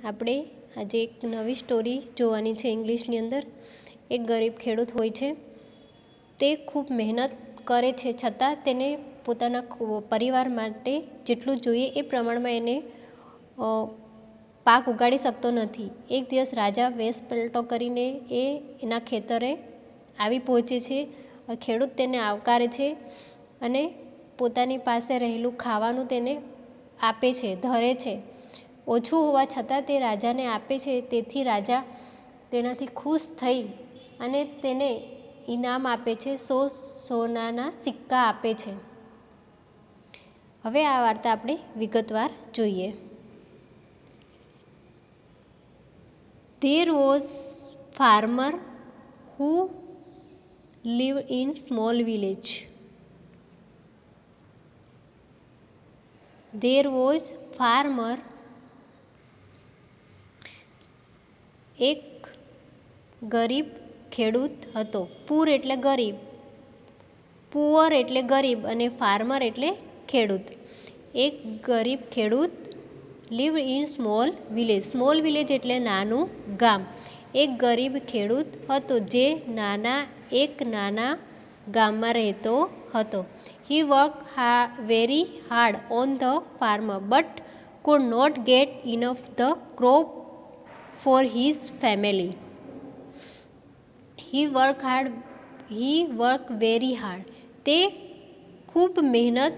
આપણે આજે એક નવી સ્ટોરી જોવાની છે ઇંગ્લિશની અંદર. એક ગરીબ ખેડૂત હોય છે. તે ખૂબ મહેનત કરે છે, છતાં તેને પોતાના પરિવાર માટે જેટલું જોઈએ એ પ્રમાણમાં એને પાક ઉગાડી શકતો નથી. એક દિવસ રાજા વેશ પલટો કરીને એના ખેતરે આવી પહોંચે છે. ખેડૂત તેને આવકારે છે અને પોતાની પાસે રહેલું ખાવાનું તેને આપે છે, ધરે છે. ઓછું હોવા છતાં તે રાજાને આપે છે. તેથી રાજા તેનાથી ખુશ થઈ અને તેને ઇનામ આપે છે, 100 સોનાના સિક્કા આપે છે. હવે આ વાર્તા આપણે વિગતવાર જોઈએ. There was farmer who lived in small village. There was farmer. એક ગરીબ ખેડૂત હતો. પૂર એટલે ગરીબ, પુઅર એટલે ગરીબ અને ફાર્મર એટલે ખેડૂત. એક ગરીબ ખેડૂત live in small village. Small village એટલે નાનું ગામ. એક ગરીબ ખેડૂત હતો જે એક નાના ગામમાં રહેતો હતો. He worked very hard on the farm but could not get enough the crop for his family. He worked very hard. તે ખૂબ મહેનત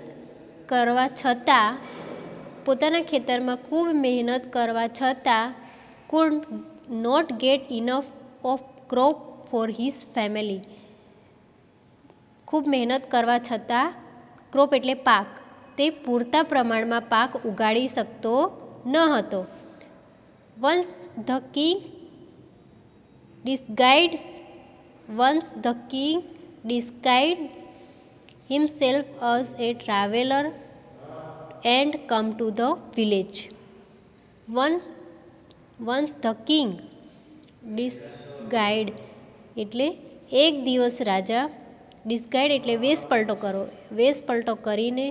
કરવા છતાં, પોતાના ખેતરમાં ખૂબ મહેનત કરવા છતાં could not get enough of crop for his family. ખૂબ મહેનત કરવા છતાં ક્રોપ એટલે પાક, તે પૂરતા પ્રમાણમાં પાક ઉગાડી શકતો ન હતો. Once the king disguised himself as a traveler and come to the village. Once the king disguised એટલે એક દિવસ રાજા, ડિસ્ગાઇડ એટલે વેશ પલટો કરો, વેશ પલટો કરીને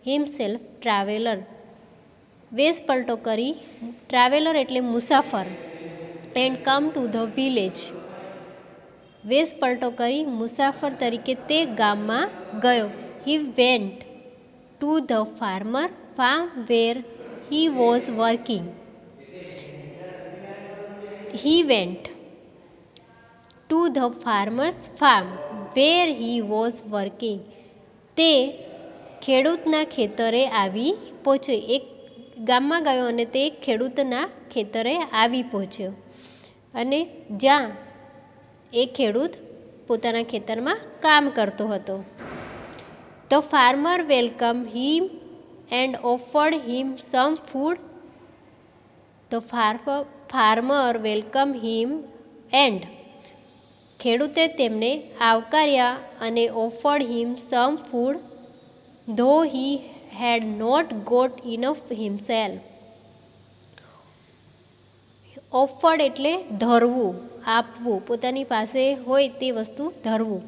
હિમસેલ્ફ ટ્રાવેલર, વેશ પલટો કરી, ટ્રાવેલર એટલે મુસાફર, and come to the village, વેશ પલટો કરી મુસાફર તરીકે તે ગામમાં ગયો. He went to the farmer farm where he was working. He went to the farmer's farm where he was working. તે ખેડૂતના ખેતરે આવી પહોંચ્યો. એક ગામમાં ગયો અને તે ખેડૂતના ખેતરે આવી પહોંચ્યો અને જ્યાં એ ખેડૂત પોતાના ખેતરમાં કામ કરતો હતો. The farmer welcomed him and offered him some food. The farmer welcomed him and ખેડૂતે તેમને આવકાર્યા અને offered him some food though he had not got enough himself. Offered એટલે ધરવું, આપવું, પોતાની પાસે હોય તે વસ્તુ ધરવું.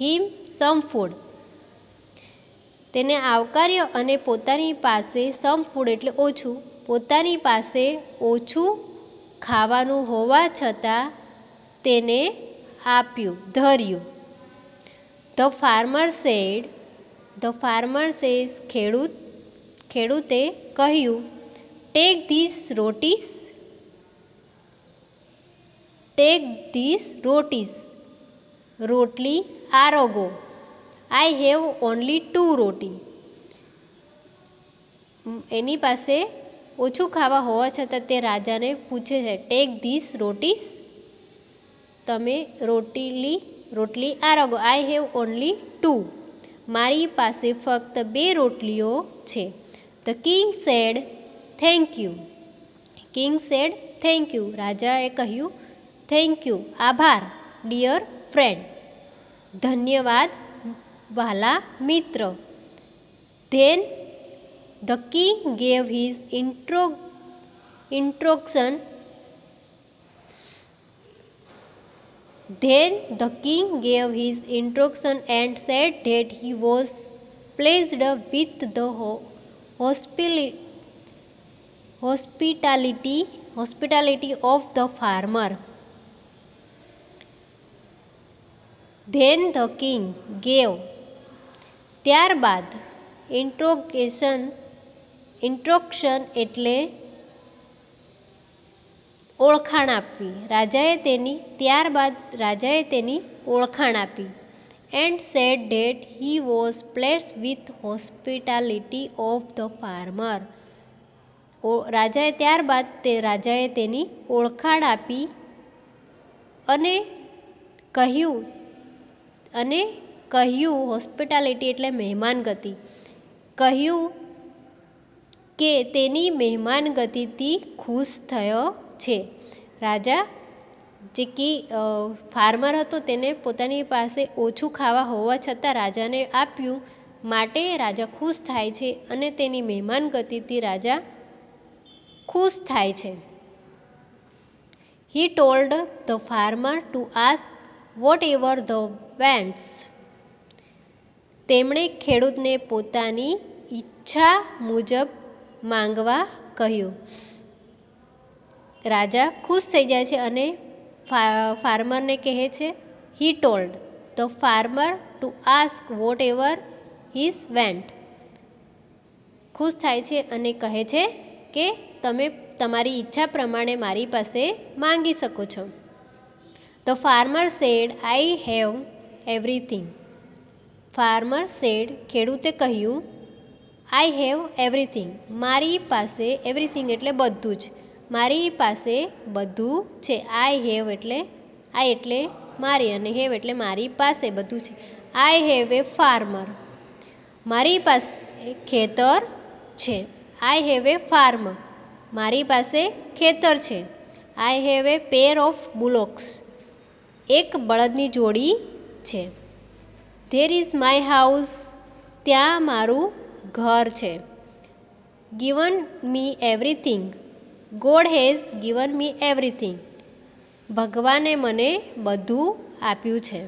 Him some food, તેને આવકાર્યો અને પોતાની પાસે some food એટલે ઓછું, પોતાની પાસે ઓછું ખાવાનું હોવા છતાં તેને આપ્યું, ધર્યું. The farmer says ખેડૂતે કહ્યું, take these rotis, રોટલી આરોગો. I have only 2 રોટી. એની પાસે ઓછું ખાવા હોવા છતાં તે રાજાને પૂછે છે, take these rotis, તમે રોટલી આરોગો. I have only 2, મારી પાસે ફક્ત 2 રોટલીઓ છે. The king said thank you. King said thank you. રાજાએ કહ્યું thank you, આભાર. Dear friend, ધન્યવાદ વહાલા મિત્ર. Then the king gave his instruction. Then the king gave his instruction and said that he was pleased with the hospitality hospitality of the farmer. Then the king gave. ત્યારબાદ ઇન્ટ્રોક્શન એટલે ઓળખાણ આપવી. ત્યારબાદ રાજાએ તેની ઓળખાણ આપી. And said date he was pleased with hospitality of the farmer. રાજાએ તેની ઓળખાણ આપી અને કહ્યું હોસ્પિટાલિટી એટલે મહેમાનગતિ, કહ્યું કે તેની મહેમાનગતિથી ખુશ થયો છે. રાજા ફાર્મર હતો તેને પોતાની પાસે ઓછું ખાવા હોવા છતાં રાજાને આપ્યું, માટે રાજા ખુશ થાય છે અને તેની મહેમાનગતિથી રાજા ખુશ થાય છે. He told the farmer to ask whatever the wants. તેમણે ખેડૂતને પોતાની ઈચ્છા મુજબ માંગવા કહ્યું. રાજા ખુશ થઈ જાય છે અને ફાર્મરને કહે છે he told the farmer to ask whatever his want. ખુશ થાય છે અને કહે છે કે તમે તમારી ઈચ્છા પ્રમાણે મારી પાસે માંગી શકો છો. The farmer said, I have everything. Farmer said, ખેડૂતે કહ્યું, I have everything. મારી પાસે everything એટલે બધું જ. મારી પાસે બધું છે. I have એટલે મારી અને have એટલે મારી પાસે બધું છે. I have a farmer. મારી પાસે ખેતર છે. I have a farmer. મારી પાસે ખેતર છે. I have a pair of bullocks. એક બળદની જોડી છે. There is my house. ત્યાં મારું ઘર છે. Given me everything. God has given me everything. ભગવાને મને બધું આપ્યું છે.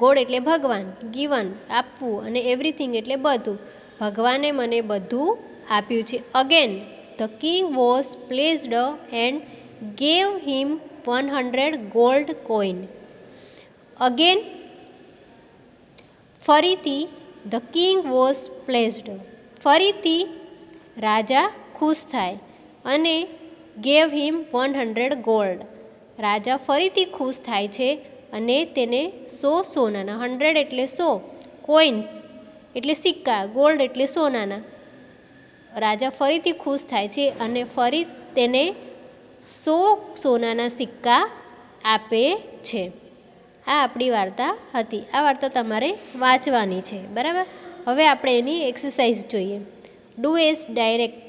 ગોડ એટલે ભગવાન, ગિવન આપવું અને એવરીથિંગ એટલે બધું. ભગવાને મને બધું આપ્યું છે. Again the king was pleased and gave him 100 gold coin. Again, ફરીથી the king was pleased. ફરીથી રાજા ખુશ થાય અને gave him 100 gold. રાજા ફરીથી ખુશ થાય છે અને તેને 100 સોનાના, 100 એટલે 100, કોઇન્સ એટલે સિક્કા, ગોલ્ડ એટલે સોનાના. રાજા ફરીથી ખુશ થાય છે અને ફરી તેને 100 સોનાના સિક્કા આપે છે. આ આપણી વાર્તા હતી. આ વાર્તા તમારે વાંચવાની છે, બરાબર. હવે આપણે એની એક્સરસાઇઝ જોઈએ. Do as direct.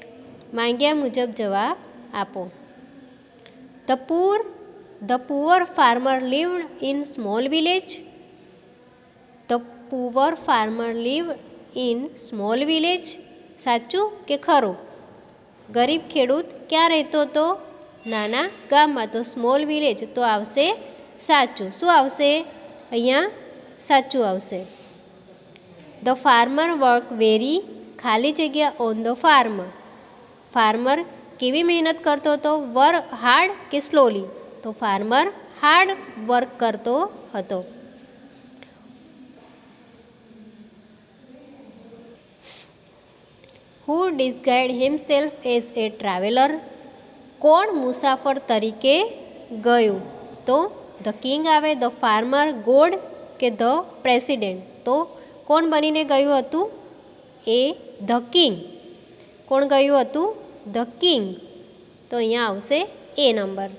માંગ્યા મુજબ જવાબ આપો. The poor farmer lived in small village. The poor farmer lived in small village. સાચું કે ખરું? ગરીબ ખેડૂત ક્યાં રહેતો હતો? નાના ગામમાં. તો સ્મોલ વિલેજ તો આવશે સાચું. શું આવશે અહીંયા? સાચું આવશે. ધ ફાર્મર વર્ક વેરી, ખાલી જગ્યા, ઓન ધ ફાર્મ. ફાર્મર કેવી મહેનત કરતો હતો? વર્ક હાર્ડ કે સ્લોલી? તો ફાર્મર હાર્ડ વર્ક કરતો હતો. Who disguised himself as a traveler? કોણ મુસાફર તરીકે ગયું? તો ધ કિંગ આવે, ધ ફાર્મર, ગોડ કે ધ પ્રેસિડેન્ટ? તો કોણ બનીને ગયું હતું? એ ધ કિંગ. કોણ ગયું હતું? The king. તો અહીંયા આવશે એ નંબર.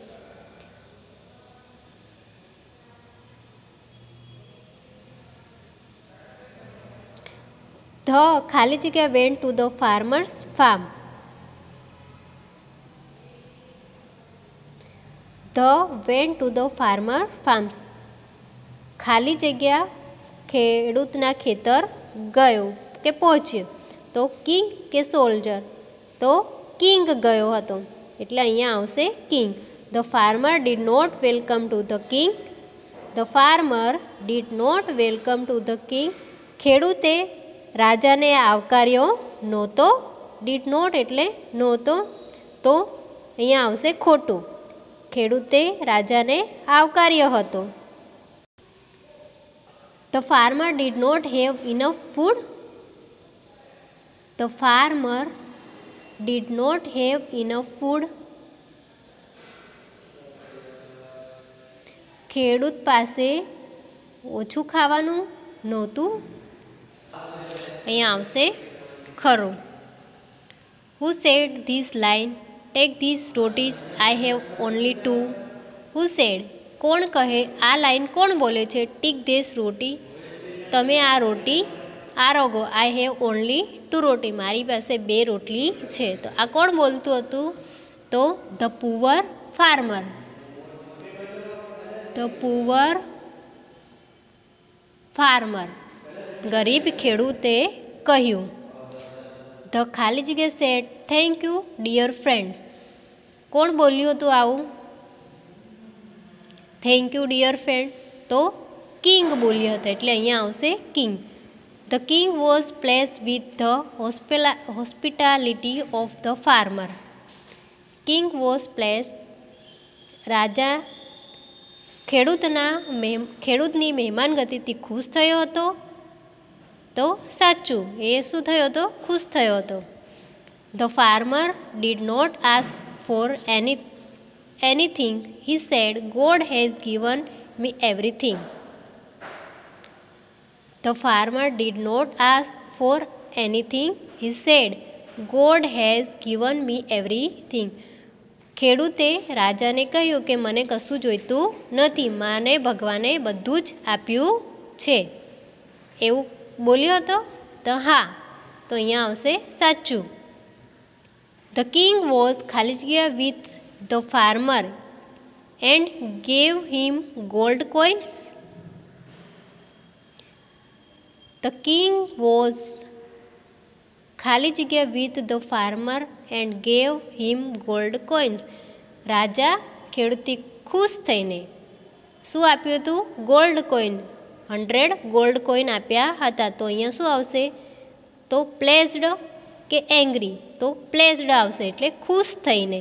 ધ ખાલી જગ્યા went to the farmers farm. The went to the farmer farms. ખાલી જગ્યા ખેડૂતના ખેતર ગયો કે પહોંચ્યો. તો કિંગ કે સોલ્જર? તો કિંગ ગયો હતો, એટલે અહીંયા આવશે king. The farmer did not welcome to the king. The farmer did not welcome to the king. ખેડૂતે રાજાને આવકાર્યો નહોતો. ડીડ નોટ એટલે નહોતો. તો અહીંયા આવશે ખોટું. ખેડૂતે રાજાને આવકાર્યો હતો. The farmer did not have enough food. The farmer did not have enough food. ખેડૂત પાસે ઓછું ખાવાનું નહોતું. અહીંયા આવશે ખરું. Who said this line? Take these rotis, I have only two. Who said? કોણ કહે આ લાઈન કોણ બોલે છે? ટીક ધીસ રોટી, તમે આ રોટી આરોગો. આઈ હેવ ઓનલી ટુ રોટી, મારી પાસે 2 રોટલી છે. તો આ કોણ બોલતું હતું? તો the poor farmer. The poor farmer, ગરીબ ખેડૂતે કહ્યું. ધ ખાલી જગ્યા said thank you dear friends. કોણ બોલ્યું હતું આવું? થેન્ક યુ ડિયર ફ્રેન્ડ, તો કિંગ બોલ્યા હતા, એટલે અહીંયા આવશે king. The king was pleased with the hospitality of the farmer. King was pleased, રાજા ખેડૂતની મહેમાનગતિથી ખુશ થયો હતો. તો સાચું, એ શું થયો હતો? ખુશ થયો હતો. The farmer did not ask for anything. He said, God has given me everything. The farmer did not ask for anything. He said, God has given me everything. ખેડૂતે રાજાને કહ્યું કે મને કશું જોઈતું નથી, મને ભગવાને બધું જ આપ્યું છે. એવું બોલ્યો હતો? તો હા, તો અહીંયા આવશે સાચું. ધ કિંગ વોઝ ખાલી જગ્યા with the farmer and gave him gold coins. The king was ખાલી જગ્યા with the farmer and gave him gold coins. રાજા ખેડૂતથી ખુશ થઈને શું આપ્યું હતું? ગોલ્ડ કોઇન, 100 ગોલ્ડ કોઇન આપ્યા હતા. તો અહીંયા શું આવશે? તો પ્લેઝડ કે એંગ્રી? તો પ્લેઝડ આવશે, એટલે ખુશ થઈને.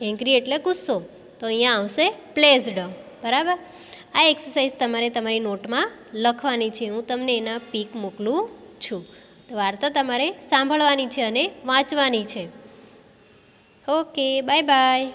એંગ્રી એટલે ગુસ્સો, તો અહીંયા આવશે પ્લેઝડ. બરાબર. આ એક્સરસાઇઝ તમારે તમારી નોટમાં લખવાની છે. હું તમને એના પિક મોકલું છું. તો વાર્તા તમારે સાંભળવાની છે અને વાંચવાની છે. Okay, bye bye.